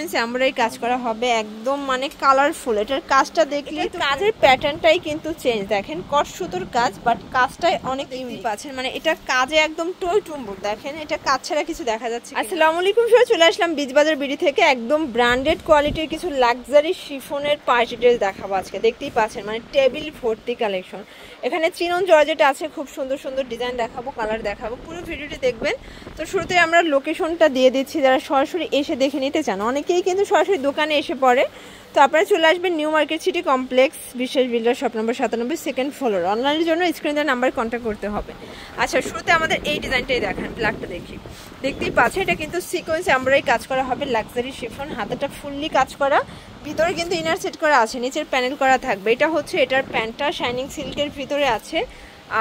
Sequence embroidery কাজ করা হবে, একদম মানে কালারফুল। এটার কাজটা দেখলে কাজের প্যাটার্নটাই কিন্তু চেঞ্জ, দেখেন কট সুতোর কাজ, বাট কাজটাই অনেক ইউনিক পাচ্ছেন, মানে এটা কাজে একদম টই টুম্বুর। দেখেন এটা কাজ ছাড়া কিছু দেখা যাচ্ছে। আসসালামু আলাইকুম, সবাই চলে আসলাম বীজবাজার বিডি থেকে, একদম ব্র্যান্ডেড কোয়ালিটির কিছু লাক্সারি শিফনের পার্টি ড্রেস দেখাবো আজকে। দেখতেই পাচ্ছেন মানে টেবিল ভর্তি কালেকশন। এখানে চিনন জর্জেট আছে, খুব সুন্দর সুন্দর ডিজাইন দেখাবো, কালার দেখাবো, পুরো ভিডিওটি দেখবেন। তো শুরুতে আমরা লোকেশনটা দিয়ে দিচ্ছি, যারা সরাসরি এসে দেখে নিতে চান, অনেকেই কিন্তু সরাসরি দোকানে এসে পড়ে, তো আপনারা চলে আসবেন নিউ মার্কেট সিটি কমপ্লেক্স, বিশ্বাস builder, shop number 97, second floor. অনলাইনের জন্য স্ক্রিনের নাম্বারে কন্ট্যাক্ট করতে হবে। আচ্ছা, শুরুতে আমাদের এই ডিজাইনটাই দেখান, ব্ল্যাকটা দেখি। দেখতেই পাচ্ছেন এটা কিন্তু সিকোয়েন্স এমব্রয়ডারি কাজ করা হবে, লাক্সারি শিফন, হাতাটা ফুললি কাজ করা, ভিতরে কিন্তু ইনার সেট করা আছে, নিচের প্যানেল করা থাকবে। এটা হচ্ছে এটার প্যান্টটা, শাইনিং সিল্কের ভিতরে আছে।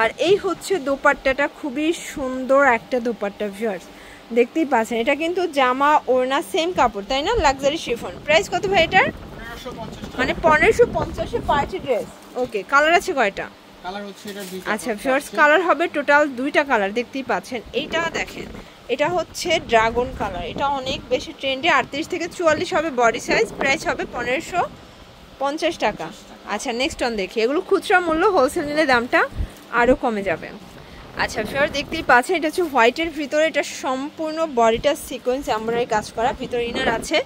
আর এই হচ্ছে দোপাট্টাটা, খুবই সুন্দর একটা দোপাট্টা ভিউয়ার্স, দেখতেই পাচ্ছেন। এটা কিন্তু জামা ওড়না সেম কাপড়, তাই না? Luxury chiffon. প্রাইস কত ভাই এটার? মানে 1550 পার্টি ড্রেস। ওকে, কালার আছে কয়টা? কালার হচ্ছে এটা দুইটা। আচ্ছা ভিউয়ার্স, কালার হবে টোটাল দুইটা কালার, দেখতেই পাচ্ছেন। এইটা দেখেন, এটা হচ্ছে ড্রাগন কালার, এটা অনেক বেশি ট্রেন্ডে। 38 থেকে 44 হবে বডি সাইজ, প্রাইস হবে 1550 টাকা। আচ্ছা, নেক্সট অন দেখি। এগুলো খুচরা মূল্য, হোলসেল নিলে দামটা আরও কমে যাবে। আচ্ছা ভিউয়ার্স, দেখতেই পাচ্ছেন এটা হচ্ছে হোয়াইটের ভিতরে, এটা সম্পূর্ণ বডিটা সিকোয়েন্স এমব্রয়ডারি কাজ করা, ভিতরে ইনার আছে,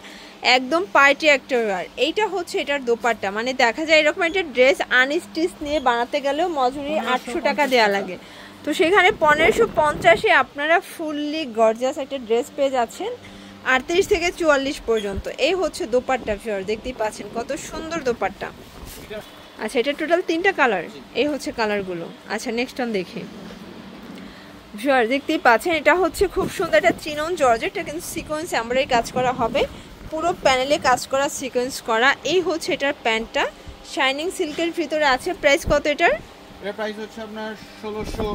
একদম পার্টি একটা ওয়্যার। এইটা হচ্ছে এটার দোপাট্টা, মানে দেখা যায় এরকম একটা ড্রেস আনস্টিচ নিয়ে বানাতে গেলেও মজুরি 800 টাকা দেওয়া লাগে, তো সেখানে 1550-এ আপনারা ফুললি গর্জিয়াস একটা ড্রেস পেয়ে যাচ্ছেন 38 থেকে 44 পর্যন্ত। এই হচ্ছে দোপাট্টা ভিউয়ার্স, দেখতেই পাচ্ছেন কত সুন্দর দোপাট্টা। আচ্ছা, এটা টোটাল 3টা কালার, এই হচ্ছে কালারগুলো। আচ্ছা, নেক্সট অন দেখি। ভিউয়ার্স, দেখতেই পাচ্ছেন এটা হচ্ছে খুব সুন্দর একটা চিনন জর্জেট, এটা কিন্তু সিকোয়েন্স এমব্রয়ডারি কাজ করা হবে, পুরো প্যানেলে কাজ করা, সিকোয়েন্স করা। এই হচ্ছে এটার প্যান্টটা, শাইনিং সিল্কের ভিতরে আছে। প্রাইস কত এটার? এর প্রাইস হচ্ছে আপনার 1600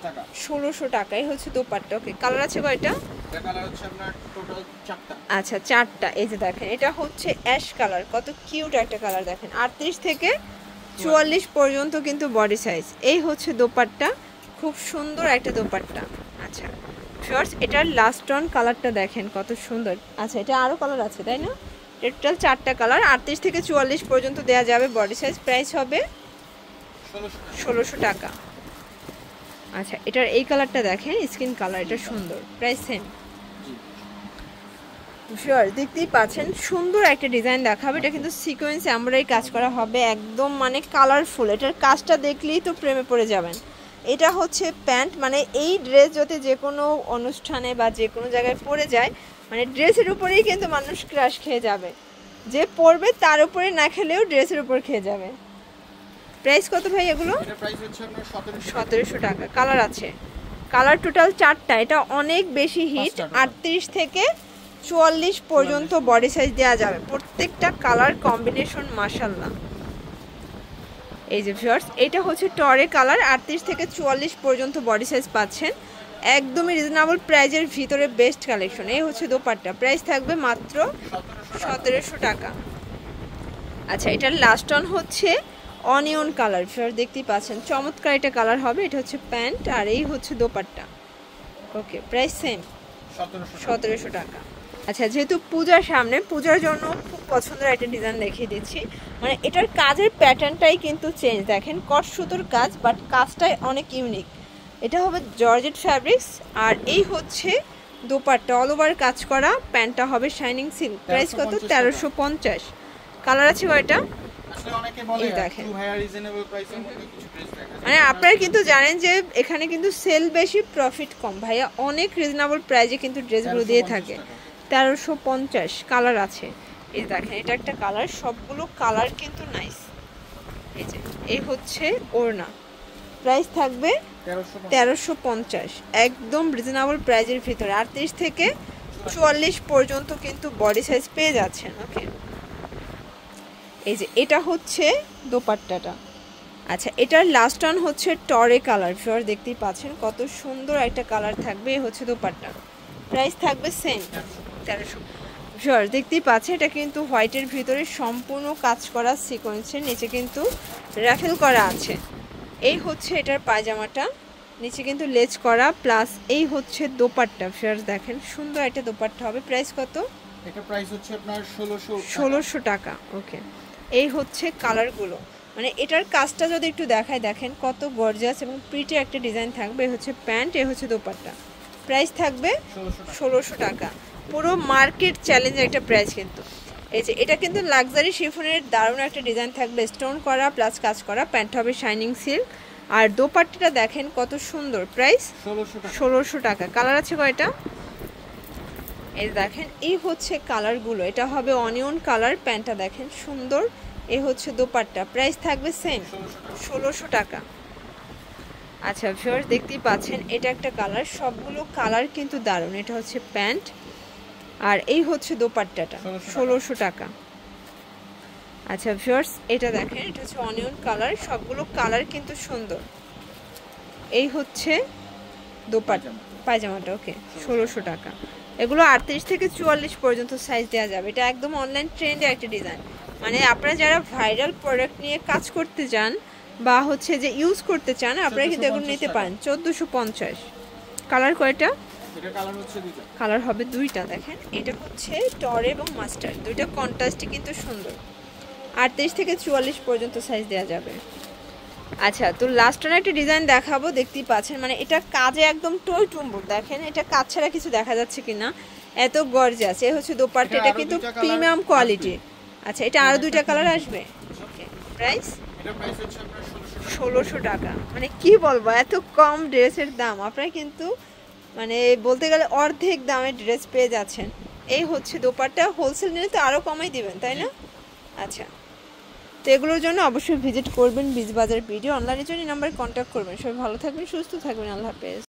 টাকা। 1600 টাকা। এই হচ্ছে দোপাট্টা। ওকে, কালার আছে কয়টা? এটা কালার হচ্ছে আপনার টোটাল 4টা। আচ্ছা, 4টা। এই যে দেখেন, এটা হচ্ছে অ্যাশ কালার, কত কিউট একটা কালার। দেখেন 38 থেকে 44 পর্যন্ত কিন্তু বডি সাইজ। এই হচ্ছে দোপাট্টা, খুব সুন্দর একটা দোপাট্টা। আচ্ছা ভিউয়ার্স, এটার লাস্ট অন কালারটা দেখেন কত সুন্দর। আচ্ছা, এটা আরও কালার আছে তাই না? টোটাল 4টা কালার, 38 থেকে 44 পর্যন্ত দেওয়া যাবে বডি সাইজ, প্রাইস হবে 1600 টাকা। আচ্ছা, এটার এই কালারটা দেখেন, স্কিন কালার, এটা সুন্দর, প্রাইস সেম। শিওর, দেখতেই পাচ্ছেন সুন্দর একটা ডিজাইন দেখাবে, এটা কিন্তু সিকোয়েন্স এমব্রয়ডারি কাজ করা হবে, একদম মানে কালারফুল। এটার কাজটা দেখলেই তো প্রেমে পড়ে যাবেন। এটা হচ্ছে প্যান্ট, মানে এই ড্রেস যদি যে কোনো অনুষ্ঠানে বা যে কোনো জায়গায় পরে যায়, মানে ড্রেসের উপরেই কিন্তু মানুষ ক্রাশ খেয়ে যাবে, যে পরবে তার উপরে না খেলেও ড্রেসের উপর খেয়ে যাবে। প্রাইস কত ভাই এগুলো? এটা প্রাইস হচ্ছে আপনার 1700 টাকা। কালার আছে, কালার টোটাল 4টা। এটা অনেক বেশি হিট, 38 থেকে 44 পর্যন্ত বডি সাইজ দেওয়া যাবে, প্রত্যেকটা কালার কম্বিনেশন মাশাআল্লাহ। এই যে ভিউয়ার্স, এটা হচ্ছে টরে কালার, 38 থেকে 44 পর্যন্ত বডি সাইজ পাচ্ছেন, একদমই রিজনেবল প্রাইজের ভিতরে বেস্ট কালেকশন। এই হচ্ছে দোপাট্টা, প্রাইস থাকবে মাত্র 1700 টাকা। আচ্ছা, এটার লাস্ট অন হচ্ছে অনিয়ন কালার, ভিউয়ার্স দেখতেই পাচ্ছেন চমৎকার এটা কালার হবে। এটা হচ্ছে প্যান্ট, আর এই হচ্ছে দোপাট্টা। ওকে, প্রাইস সেম 1700 টাকা। আচ্ছা, যেহেতু পূজার সামনে, পূজার জন্য খুব পছন্দের একটা ডিজাইন দেখিয়ে দিচ্ছি, মানে এটার কাজের প্যাটার্নটাই কিন্তু চেঞ্জ, দেখেন কট সুতোর কাজ, বাট কাজটাই অনেক ইউনিক। এটা হবে জর্জেট ফ্যাব্রিক্স, আর এই হচ্ছে দোপাট্টা, অল ওভার কাজ করা, প্যান্টটা হবে শাইনিং সিল্ক। প্রাইস কত? 1350। কালার আছে কয়টা? মানে আপনারা কিন্তু জানেন যে এখানে কিন্তু সেল বেশি, প্রফিট কম। ভাইয়া অনেক রিজনেবল প্রাইসে কিন্তু ড্রেসগুলো দিয়ে থাকে। 1350। কালার আছে, এই দেখেন এটা একটা কালার, সবগুলো কালার কিন্তু নাইস। এই যে এই হচ্ছে ওড়না, প্রাইস থাকবে 1350, একদম রিজনেবল প্রাইজের ভিতরে, 38 থেকে 44 পর্যন্ত কিন্তু বডি সাইজ পেয়ে যাচ্ছেন। ওকে, এই যে এটা হচ্ছে দোপাট্টাটা। আচ্ছা, এটার লাস্ট অন হচ্ছে টরে কালার, ভিউয়ার দেখতেই পাচ্ছেন কত সুন্দর একটা কালার থাকবে। এই হচ্ছে দোপাট্টা, প্রাইস থাকবে সেম 1300। ভিউয়ার দেখতেই পাচ্ছেন এটা কিন্তু হোয়াইটের ভিতরে সম্পূর্ণ কাজ করা, সিকোয়েন্সের, নিচে কিন্তু রাফেল করা আছে। এই হচ্ছে এটার পায়জামাটা, নিচে কিন্তু লেজ করা, প্লাস এই হচ্ছে দোপাট্টা। ভিউয়ার দেখেন সুন্দর একটা দোপাট্টা হবে। প্রাইস কত? এটা প্রাইস হচ্ছে আপনার 1600 টাকা। ওকে, এই হচ্ছে কালারগুলো, মানে এটার কাজটা যদি একটু দেখায়, দেখেন কত গর্জিয়াস এবং প্রিটি একটা ডিজাইন থাকবে। এই হচ্ছে প্যান্ট, এই হচ্ছে দোপাট্টা। প্রাইস থাকবে 1600 টাকা। পুরো মার্কেট চ্যালেঞ্জ একটা প্রাইস কিন্তু। এই যে এটা কিন্তু লাক্সারি শিফনের দারুণ একটা ডিজাইন থাকবে, স্টোন করা প্লাস কাজ করা। প্যান্ট হবে শাইনিং সিল্ক, আর দোপাট্টাটা দেখেন কত সুন্দর। প্রাইস 1600 টাকা। কালার আছে কয়টা? এই দেখেন, এই হচ্ছে কালারগুলো। এটা হবে অনিয়ন কালার, প্যান্টটা দেখেন সুন্দর। এই হচ্ছে দোপাট্টা। প্রাইস থাকবে সেম 1600 টাকা। আচ্ছা ভিউয়ার্স, দেখতেই পাচ্ছেন এটা একটা কালার, সবগুলো কালার কিন্তু দারুণ। এটা হচ্ছে প্যান্ট, আর এই হচ্ছে দোপাট্টাটা 1600 টাকা। আচ্ছা ভিউয়ার্স, এটা দেখেন, এটা হচ্ছে অনিয়ন কালার, সবগুলো কালার কিন্তু সুন্দর। এই হচ্ছে দোপাট্টা, পায়জামাটা। ওকে, 1600 টাকা। এগুলো 38 থেকে 44 পর্যন্ত সাইজ দেওয়া যাবে। এটা একদম অনলাইন ট্রেন্ডে একটা ডিজাইন, মানে আপনারা যারা ভাইরাল প্রোডাক্ট নিয়ে কাজ করতে চান বা হচ্ছে যে ইউজ করতে চান, আপনারা কিন্তু এগুলো নিতে পারেন। 1450। কালার কয়টা? এটা কালার হচ্ছে দুইটা। কালার হবে দুইটা। দেখেন, এটা হচ্ছে টর এবং মাস্টার্ড, দুইটা কন্ট্রাস্টই কিন্তু সুন্দর। 38 থেকে 44 পর্যন্ত সাইজ দেওয়া যাবে। আচ্ছা, তো লাস্ট ওয়ান একটা ডিজাইন দেখাবো, দেখতেই পাচ্ছেন, মানে এটা কাজে একদম টই টুম্বুর। দেখেন এটা কাজ ছাড়া কিছু দেখা যাচ্ছে কিনা, এত গর্জিয়াস। এই হচ্ছে দোপাট্টা, এটা কিন্তু প্রিমিয়াম কোয়ালিটি। আচ্ছা, এটা আরো দুইটা কালার আসবে। ওকে, প্রাইস এটা প্রাইস হচ্ছে আপনার 1600 টাকা। মানে কি বলবো, এত কম ড্রেসের দাম আপনারা কিন্তু মানে বলতে গেলে অর্ধেক দামে ড্রেস পেয়ে যাচ্ছেন। এই হচ্ছে দোপাট্টা। হোলসেল নিলে তো আরো কমাই দিবেন, তাই না? আচ্ছা, তো এগুলোর জন্য অবশ্যই ভিজিট করবেন বিজ বাজার ভিডিও। অনলাইনের জন্য নাম্বারে কন্ট্যাক্ট করবেন। সবাই ভালো থাকবেন, সুস্থ থাকবেন। আল্লাহ হাফেজ।